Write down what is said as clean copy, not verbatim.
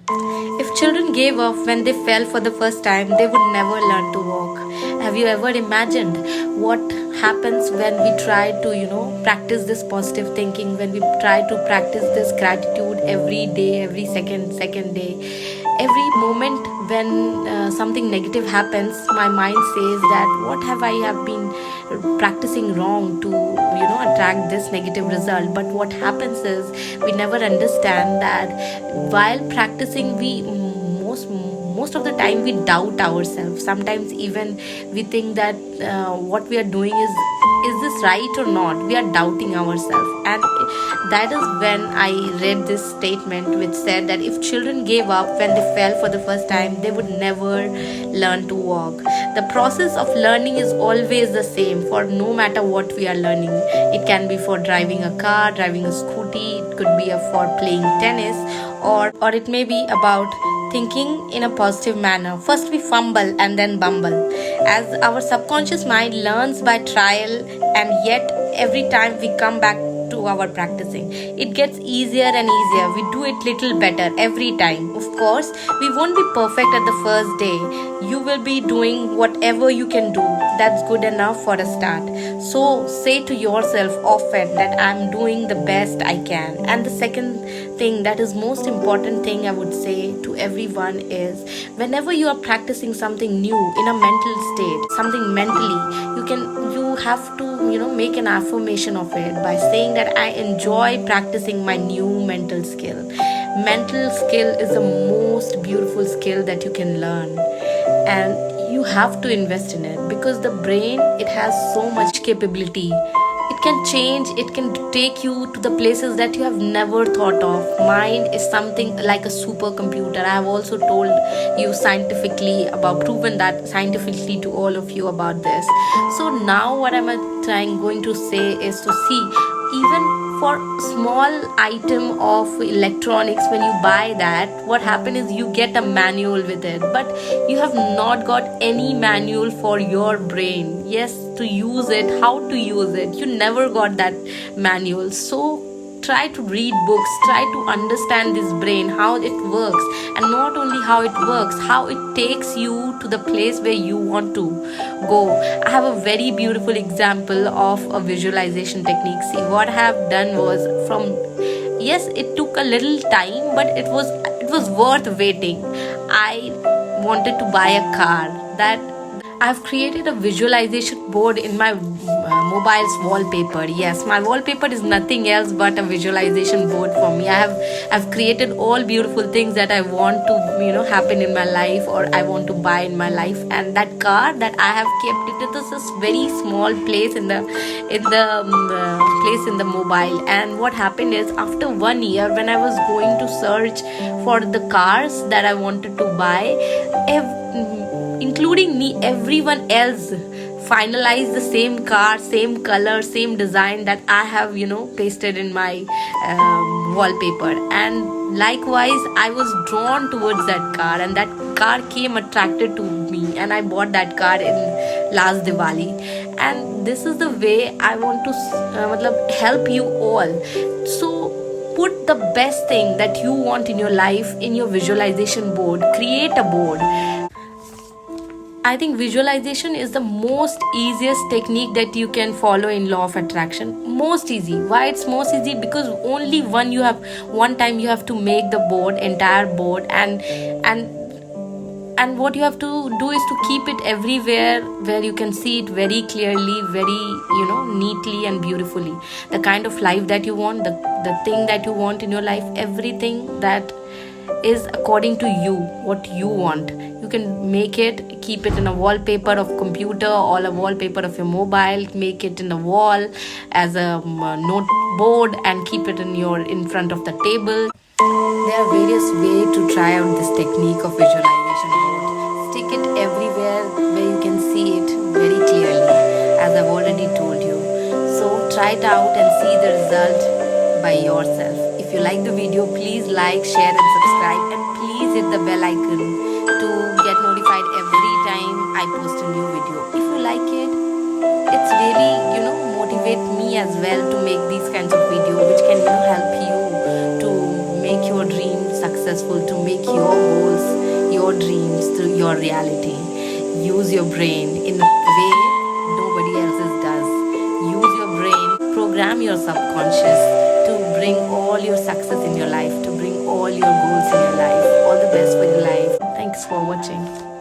If children gave up when they fell for the first time, they would never learn to walk. Have you ever imagined what happens when we try to, practice this positive thinking, when we try to practice this gratitude every day, every second day? Every moment when something negative happens, my mind says that what have been practicing wrong to attract this negative result. But what happens is we never understand that while practicing we most of the time we doubt ourselves. Sometimes even we think that what we are doing is this right or not. We are doubting ourselves, and that is when I read this statement which said that if children gave up when they fell for the first time, they would never learn to walk. The process of learning is always the same for no matter what we are learning. It can be for driving a car, driving a scooty, it could be for playing tennis, or it may be about thinking in a positive manner. First we fumble and then bumble, as our subconscious mind learns by trial, and yet every time we come back to our practicing, it gets easier and easier. We do it little better every time. Of course, we won't be perfect at the first day. You will be doing whatever you can do. That's good enough for a start. So say to yourself often that I'm doing the best I can. And the second thing, that is most important thing I would say to everyone, is whenever you are practicing something new in a mental state, something mentally, you have to make an affirmation of it by saying that I enjoy practicing my new mental skill. Mental skill is the most beautiful skill that you can learn, and you have to invest in it, because the brain, it has so much capability. It can change, it can take you to the places that you have never thought of. Mind is something like a supercomputer. I have also told you scientifically about, proven that scientifically to all of you about this. So now what I'm going to say is to see, even for small item of electronics, when you buy that, what happen is you get a manual with it, but you have not got any manual for your brain. Yes, to use it, how to use it, you never got that manual. So try to read books, try to understand this brain, how it works, and not only how it works, how it takes you to the place where you want to go. I have a very beautiful example of a visualization technique. See, what I have done was, from yes, it took a little time, but it was worth waiting. I wanted to buy a car. That I've created a visualization board in my mobile's wallpaper. Yes, my wallpaper is nothing else but a visualization board for me. I've created all beautiful things that I want to happen in my life, or I want to buy in my life. And that car that I have kept, it is a very small place in the place in the mobile. And what happened is, after 1 year, when I was going to search for the cars that I wanted to buy, including me, everyone else finalize the same car, same color, same design that I have pasted in my wallpaper. And likewise, I was drawn towards that car, and that car came attracted to me, and I bought that car in last Diwali. And this is the way I want to help you all. So put the best thing that you want in your life in your visualization board. Create a board. I think visualization is the most easiest technique that you can follow in law of attraction. Most easy. Why it's most easy? Because only one time you have to make the board, entire board, and what you have to do is to keep it everywhere where you can see it very clearly, very neatly and beautifully. The kind of life that you want, the thing that you want in your life, everything that is according to you, what you want. You can make it, keep it in a wallpaper of computer or a wallpaper of your mobile, make it in a wall as a note board, and keep it in front of the table. There are various ways to try out this technique of visualization board. Stick it everywhere where you can see it very clearly, as I've already told you. So try it out and see the result by yourself. If you like the video, please like, share and subscribe, and please hit the bell icon to get notified every time I post a new video. If you like it, it's really motivate me as well to make these kinds of videos which can help you to make your dream succeed. successful to make your goals, your dreams through your reality. Use your brain in a way nobody else's does. Use your brain, program your subconscious to bring all your success in your life, to bring all your goals in your life. All the best for your life. Thanks for watching.